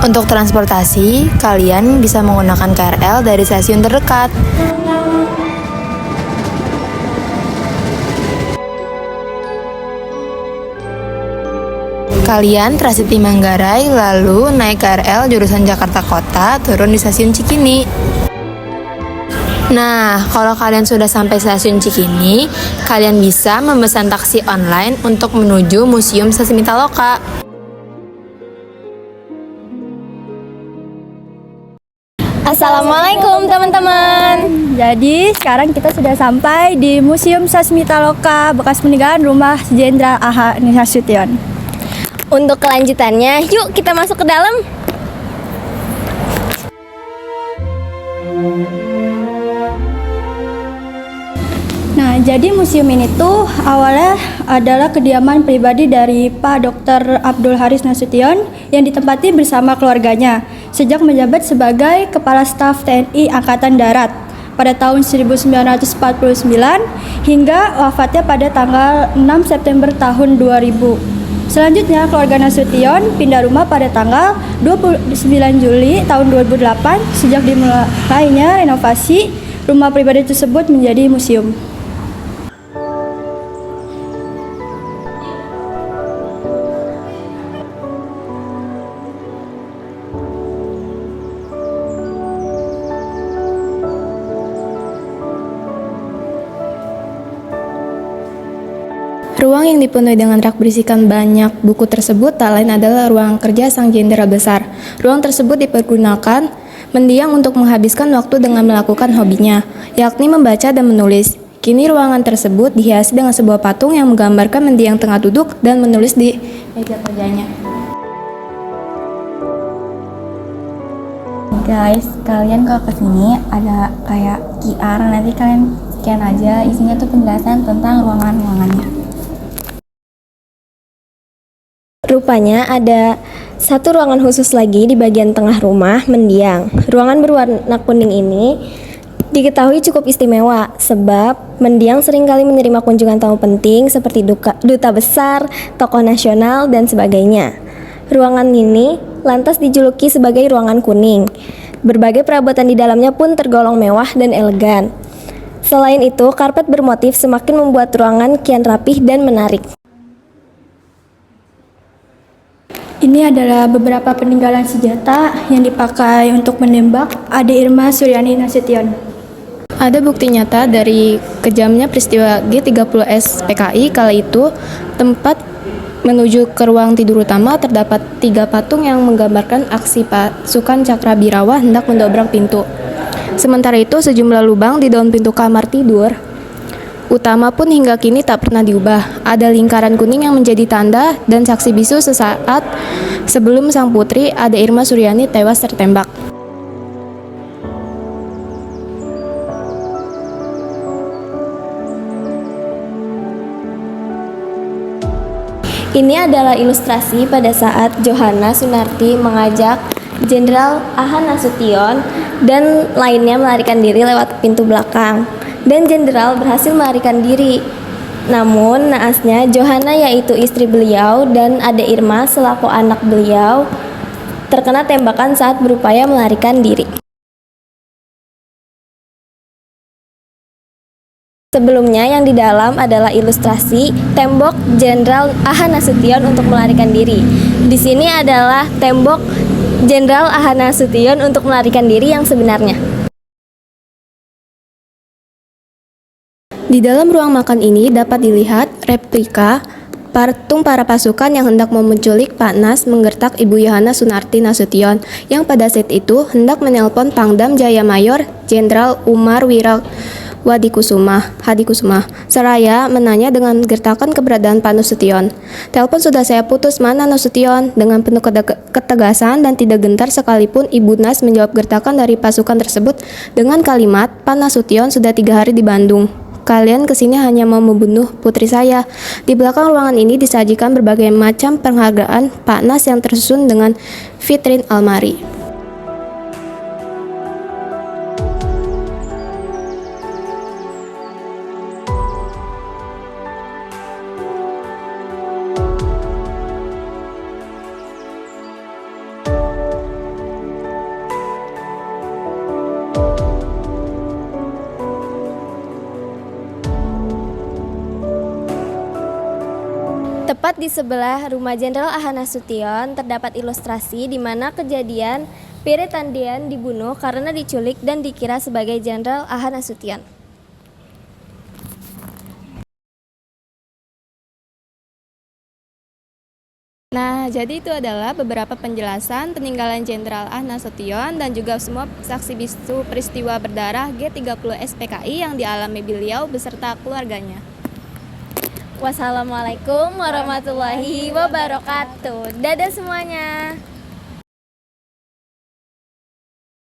Untuk transportasi, kalian bisa menggunakan KRL dari stasiun terdekat. Kalian transit di Manggarai, lalu naik KRL jurusan Jakarta Kota, turun di stasiun Cikini. Nah, kalau kalian sudah sampai stasiun Cikini, kalian bisa memesan taksi online untuk menuju Museum Sasmitaloka. Assalamualaikum teman-teman. Jadi sekarang kita sudah sampai di Museum Sasmitaloka, bekas peninggalan rumah Jenderal A.H. Nasution. Untuk kelanjutannya, yuk kita masuk ke dalam. Nah, jadi museum ini tuh awalnya adalah kediaman pribadi dari Pak Dr. Abdul Haris Nasution yang ditempati bersama keluarganya sejak menjabat sebagai Kepala Staf TNI Angkatan Darat pada tahun 1949 hingga wafatnya pada tanggal 6 September tahun 2000. Selanjutnya, keluarga Nasution pindah rumah pada tanggal 29 Juli tahun 2008 sejak dimulainya renovasi rumah pribadi tersebut menjadi museum. Ruang yang dipenuhi dengan rak berisikan banyak buku tersebut tak lain adalah ruang kerja sang jenderal besar. Ruang tersebut dipergunakan mendiang untuk menghabiskan waktu dengan melakukan hobinya, yakni membaca dan menulis. Kini ruangan tersebut dihiasi dengan sebuah patung yang menggambarkan mendiang tengah duduk dan menulis di meja kerjanya. Guys, kalian kalau kesini ada kayak QR, nanti kalian scan aja, isinya tuh penjelasan tentang ruangan-ruangannya. Rupanya ada satu ruangan khusus lagi di bagian tengah rumah mendiang. Ruangan berwarna kuning ini diketahui cukup istimewa sebab mendiang seringkali menerima kunjungan tamu penting seperti duta besar, tokoh nasional, dan sebagainya. Ruangan ini lantas dijuluki sebagai ruangan kuning. Berbagai perabotan di dalamnya pun tergolong mewah dan elegan. Selain itu, karpet bermotif semakin membuat ruangan kian rapih dan menarik. Ini adalah beberapa peninggalan senjata yang dipakai untuk menembak Ade Irma Suryani Nasution. Ada bukti nyata dari kejamnya peristiwa G30S PKI kala itu. Tempat menuju ke ruang tidur utama terdapat 3 patung yang menggambarkan aksi pasukan Cakrabirawa hendak mendobrak pintu. Sementara itu, sejumlah lubang di daun pintu kamar tidur utama pun hingga kini tak pernah diubah. Ada lingkaran kuning yang menjadi tanda dan saksi bisu sesaat sebelum sang putri Ade Irma Suryani tewas tertembak. Ini adalah ilustrasi pada saat Johanna Sunarti mengajak Jenderal A.H. Nasution dan lainnya melarikan diri lewat pintu belakang. Dan Jenderal berhasil melarikan diri. Namun naasnya Johanna, yaitu istri beliau, dan Ade Irma selaku anak beliau terkena tembakan saat berupaya melarikan diri. Sebelumnya yang di dalam adalah ilustrasi tembok Jenderal A.H. Nasution untuk melarikan diri. Di sini adalah tembok Jenderal A.H. Nasution untuk melarikan diri yang sebenarnya. Di dalam ruang makan ini dapat dilihat replika patung para pasukan yang hendak menculik Pak Nas menggertak Ibu Yohana Sunarti Nasution yang pada saat itu hendak menelpon Pangdam Jaya Mayor Jenderal Umar Hadikusuma seraya menanya dengan gertakan keberadaan Pak Nasution. "Telepon sudah saya putus, mana Nasution?" Dengan penuh ketegasan dan tidak gentar sekalipun Ibu Nas menjawab gertakan dari pasukan tersebut dengan kalimat, "Pak Nasution sudah 3 hari di Bandung. Kalian kesini hanya mau membunuh putri saya." Di belakang ruangan ini disajikan berbagai macam penghargaan Pak Nas yang tersusun dengan vitrin almari. Tepat di sebelah rumah Jenderal Ahmad Nasution terdapat ilustrasi di mana kejadian Pire Tandian dibunuh karena diculik dan dikira sebagai Jenderal Ahmad Nasution. Nah, jadi itu adalah beberapa penjelasan peninggalan Jenderal Ahmad Nasution dan juga semua saksi bisu peristiwa berdarah G30 SPKI yang dialami beliau beserta keluarganya. Wassalamualaikum warahmatullahi wabarakatuh. Dadah semuanya.